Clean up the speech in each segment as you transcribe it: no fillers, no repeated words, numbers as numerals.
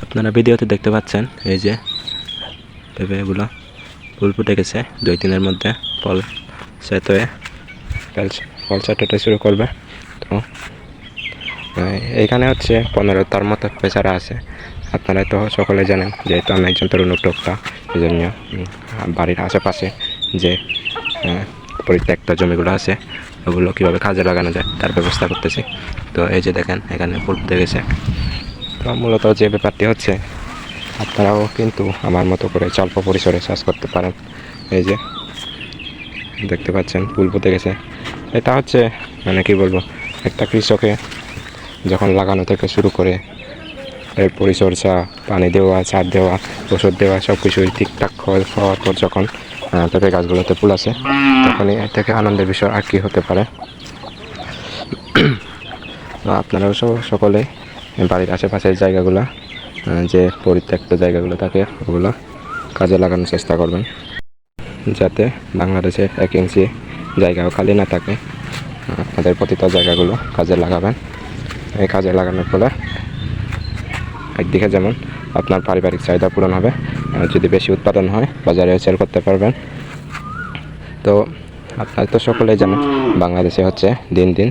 আপনারা ভিডিওতে দেখতে পাচ্ছেন এই যে পেঁপেগুলো ফুল ফুটে গেছে 2-3 মধ্যে ফল সেট হয়ে ফল সেট শুরু করবে। তো এইখানে হচ্ছে 15টার মতো পেঁচারা আছে। আপনারা তো সকলে জানেন, যেহেতু আমি একজন তরুণ উদ্যোক্তা, এই জন্য বাড়ির আশেপাশে যে পরিত্যক্ত জমিগুলো আছে ওগুলো কীভাবে কাজে লাগানো যায় তার ব্যবস্থা করতেছি। তো এই যে দেখেন এখানে ফুল ফুটে গেছে। তো মূলত যে ব্যাপারটি হচ্ছে, আপনারাও কিন্তু আমার মতো করে স্বল্প পরিসরে চাষ করতে পারেন। এই যে দেখতে পাচ্ছেন ফুল ফুটে গেছে। এটা হচ্ছে মানে কি বলবো, একটা কৃষকে যখন লাগানো থেকে শুরু করে এর পরিচর্যা, পানি দেওয়া, সার দেওয়া, ওষুধ দেওয়া সব কিছুই ঠিকঠাক হওয়ার পর যখন পেঁপে গাছগুলোতে ফুল আসে, তখনই এর থেকে আনন্দের বিষয় আর কি হতে পারে। আপনারাও সকলে বাড়ির আশেপাশের জায়গাগুলো, যে পরিত্যক্ত জায়গাগুলো থাকে ওগুলো কাজে লাগানোর চেষ্টা করবেন, যাতে বাংলাদেশে 1 ইঞ্চি জায়গাও খালি না থাকে। আপনাদের প্রতিটা জায়গাগুলো কাজে লাগাবেন। এই কাজে লাগানোর ফলে একদিকে যেমন আপনার পারিবারিক চাহিদা পূরণ হবে, যদি বেশি উৎপাদন হয় বাজারে সেল করতে পারবেন। তো আপনারা তো সকলেই জানেন, বাংলাদেশে হচ্ছে দিন দিন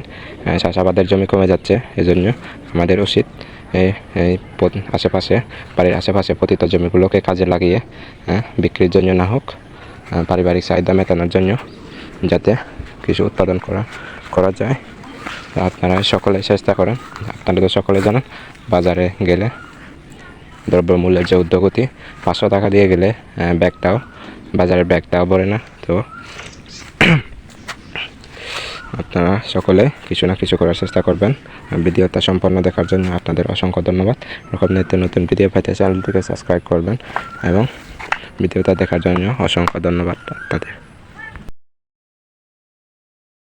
চাষাবাদের জমি কমে যাচ্ছে। এজন্য আমাদের উচিত এই আশেপাশে, বাড়ির আশেপাশে পতিত জমিগুলোকে কাজে লাগিয়ে বিক্রির জন্য না হোক, পারিবারিক চাহিদা মেটানোর জন্য যাতে কিছু উৎপাদন করা যায়। আপনারা সকলে চেষ্টা করেন। আপনারা তো সকলে জানেন, বাজারে গেলে দ্রব্যমূল্যের যে ঊর্ধ্বগতি, 500 টাকা দিয়ে গেলে বাজারের ব্যাগটাও ভরে না। তো আপনারা সকলে কিছু না কিছু করার চেষ্টা করবেন। ভিডিওটা সম্পূর্ণ দেখার জন্য আপনাদের অসংখ্য ধন্যবাদ। এরকম নিত্য নতুন ভিডিও পাইতে চ্যানেলটিকে সাবস্ক্রাইব করবেন এবং ভিডিওটা দেখার জন্য অসংখ্য ধন্যবাদ আপনাদের।